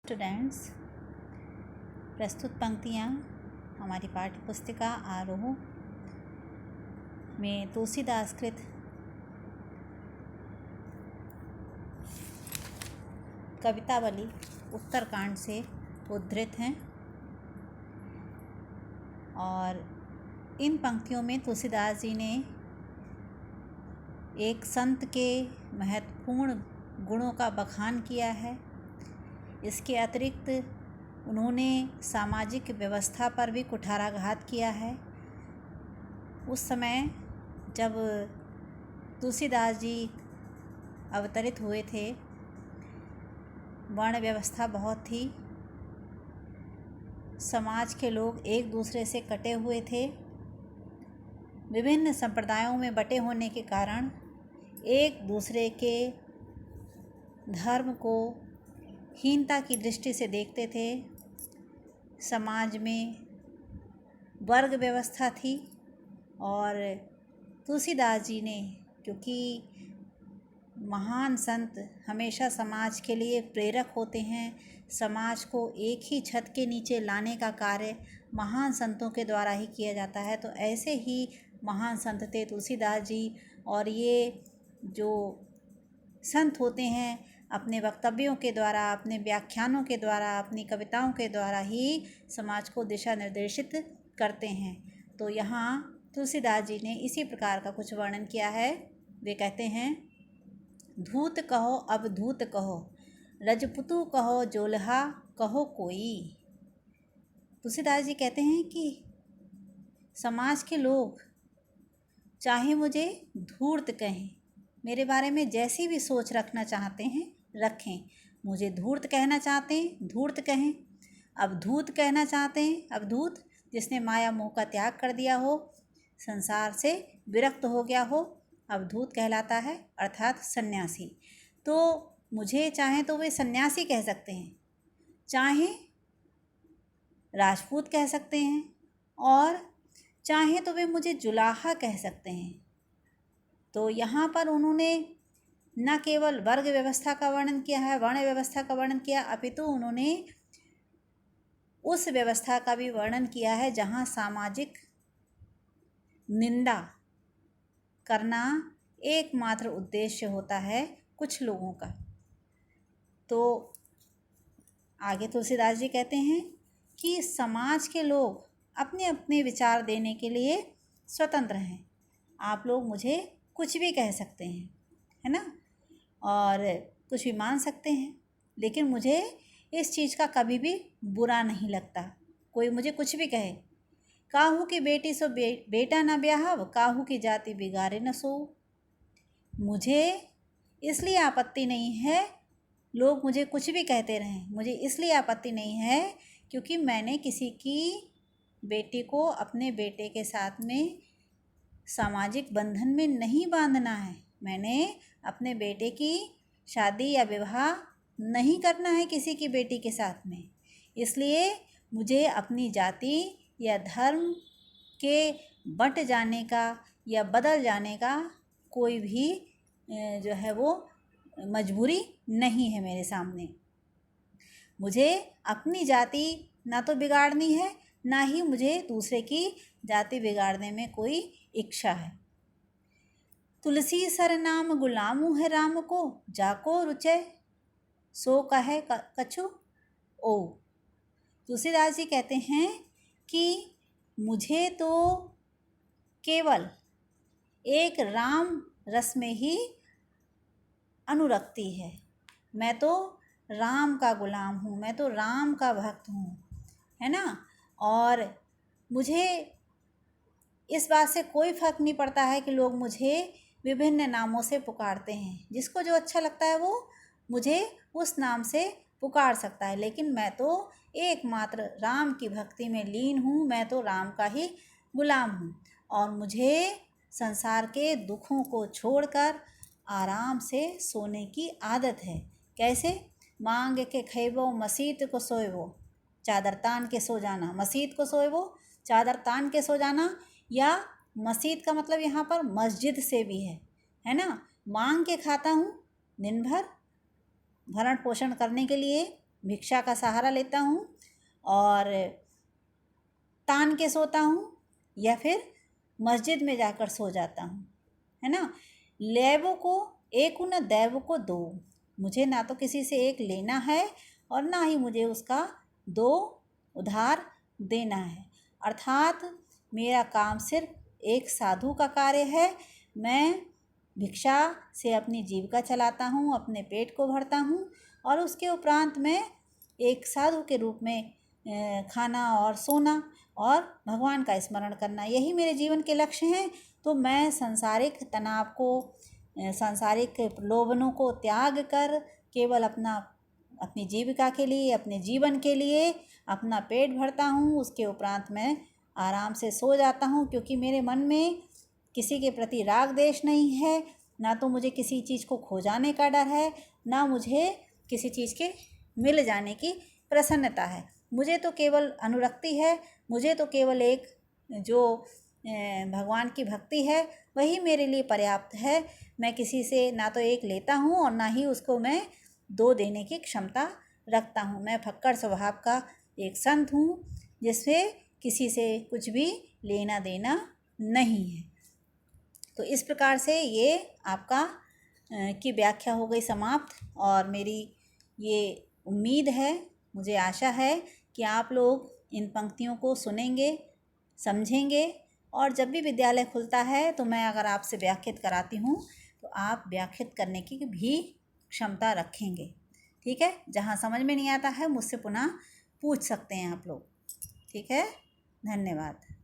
Students, प्रस्तुत पंक्तियाँ हमारी पाठ्य पुस्तिका आरोह में तुलसीदास कृत कवितावली उत्तरकांड से उद्धृत हैं और इन पंक्तियों में तुलसीदास जी ने एक संत के महत्वपूर्ण गुणों का बखान किया है। इसके अतिरिक्त उन्होंने सामाजिक व्यवस्था पर भी कुठाराघात किया है। उस समय जब तुलसीदास जी अवतरित हुए थे, वर्ण व्यवस्था बहुत थी। समाज के लोग एक दूसरे से कटे हुए थे। विभिन्न संप्रदायों में बटे होने के कारण एक दूसरे के धर्म को हीनता की दृष्टि से देखते थे। समाज में वर्ग व्यवस्था थी और तुलसीदास जी ने, क्योंकि महान संत हमेशा समाज के लिए प्रेरक होते हैं, समाज को एक ही छत के नीचे लाने का कार्य महान संतों के द्वारा ही किया जाता है। तो ऐसे ही महान संत थे तुलसीदास जी। और ये जो संत होते हैं अपने वक्तव्यों के द्वारा, अपने व्याख्यानों के द्वारा, अपनी कविताओं के द्वारा ही समाज को दिशा निर्देशित करते हैं। तो यहाँ तुलसीदास जी ने इसी प्रकार का कुछ वर्णन किया है। वे कहते हैं, धूत कहो अब धूत कहो, रजपुतु कहो जोल्हा कहो कोई। तुलसीदास जी कहते हैं कि समाज के लोग चाहे मुझे धूर्त कहें, मेरे बारे में जैसी भी सोच रखना चाहते हैं रखें। मुझे धूर्त कहना चाहते हैं धूर्त कहें, अवधूत कहना चाहते हैं अवधूत। जिसने माया मोह का त्याग कर दिया हो, संसार से विरक्त हो गया हो, अवधूत कहलाता है, अर्थात सन्यासी। तो मुझे चाहे तो वे सन्यासी कह सकते हैं, चाहे राजपूत कह सकते हैं, और चाहे तो वे मुझे जुलाहा कह सकते हैं। तो यहाँ पर उन्होंने न केवल वर्ग व्यवस्था का वर्णन किया है, वर्ण व्यवस्था का वर्णन किया, अपितु उन्होंने उस व्यवस्था का भी वर्णन किया है जहाँ सामाजिक निंदा करना एकमात्र उद्देश्य होता है कुछ लोगों का। तो आगे तुलसीदास जी कहते हैं कि समाज के लोग अपने अपने विचार देने के लिए स्वतंत्र हैं। आप लोग मुझे कुछ भी कह सकते हैं, है ना, और कुछ भी मान सकते हैं, लेकिन मुझे इस चीज़ का कभी भी बुरा नहीं लगता। कोई मुझे कुछ भी कहे, काहू की बेटी सो बेटा न ब्याहव, काहू की जाति बिगाड़े न सो। मुझे इसलिए आपत्ति नहीं है लोग मुझे कुछ भी कहते रहें, मुझे इसलिए आपत्ति नहीं है क्योंकि मैंने किसी की बेटी को अपने बेटे के साथ में सामाजिक बंधन में नहीं बांधना है। मैंने अपने बेटे की शादी या विवाह नहीं करना है किसी की बेटी के साथ में। इसलिए मुझे अपनी जाति या धर्म के बंट जाने का या बदल जाने का कोई भी जो है वो मजबूरी नहीं है मेरे सामने। मुझे अपनी जाति ना तो बिगाड़नी है, ना ही मुझे दूसरे की जाति बिगाड़ने में कोई इच्छा है। तुलसी सर नाम गुलामू है राम को, जाको रुचय सो कहे कछु ओ। तुलसीदास जी कहते हैं कि मुझे तो केवल एक राम रस में ही अनुरक्ति है। मैं तो राम का गुलाम हूँ, मैं तो राम का भक्त हूँ, है ना। और मुझे इस बात से कोई फ़र्क नहीं पड़ता है कि लोग मुझे विभिन्न नामों से पुकारते हैं। जिसको जो अच्छा लगता है वो मुझे उस नाम से पुकार सकता है, लेकिन मैं तो एकमात्र राम की भक्ति में लीन हूँ। मैं तो राम का ही गुलाम हूँ और मुझे संसार के दुखों को छोड़कर आराम से सोने की आदत है। कैसे? मांग के खैबो मसीत को सोएबो, चादर तान के सो जाना। मसीत को सोएबो, चादर तान के सो जाना, या मसीत का मतलब यहाँ पर मस्जिद से भी है ना। मांग के खाता हूँ दिन भर, भरण पोषण करने के लिए भिक्षा का सहारा लेता हूँ और तान के सोता हूँ या फिर मस्जिद में जाकर सो जाता हूँ, है ना। लेवो को एक न दैव को दो, मुझे ना तो किसी से एक लेना है और ना ही मुझे उसका दो उधार देना है। अर्थात मेरा काम सिर्फ एक साधु का कार्य है। मैं भिक्षा से अपनी जीविका चलाता हूँ, अपने पेट को भरता हूँ और उसके उपरांत मैं एक साधु के रूप में खाना और सोना और भगवान का स्मरण करना, यही मेरे जीवन के लक्ष्य हैं। तो मैं सांसारिक तनाव को, सांसारिक प्रलोभनों को त्याग कर केवल अपनी जीविका के लिए, अपने जीवन के लिए अपना पेट भरता हूँ। उसके उपरांत मैं आराम से सो जाता हूँ, क्योंकि मेरे मन में किसी के प्रति राग द्वेष नहीं है, ना तो मुझे किसी चीज़ को खो जाने का डर है, ना मुझे किसी चीज़ के मिल जाने की प्रसन्नता है। मुझे तो केवल अनुरक्ति है, मुझे तो केवल एक जो भगवान की भक्ति है वही मेरे लिए पर्याप्त है। मैं किसी से ना तो एक लेता हूँ और ना ही उसको मैं दो देने की क्षमता रखता हूँ। मैं फक्कड़ स्वभाव का एक संत हूँ जिससे किसी से कुछ भी लेना देना नहीं है। तो इस प्रकार से ये आपका की व्याख्या हो गई समाप्त। और मेरी ये उम्मीद है, मुझे आशा है कि आप लोग इन पंक्तियों को सुनेंगे, समझेंगे और जब भी विद्यालय खुलता है तो मैं अगर आपसे व्याख्यात कराती हूँ तो आप व्याख्यात करने की भी क्षमता रखेंगे। ठीक है, जहाँ समझ में नहीं आता है मुझसे पुनः पूछ सकते हैं आप लोग। ठीक है, धन्यवाद।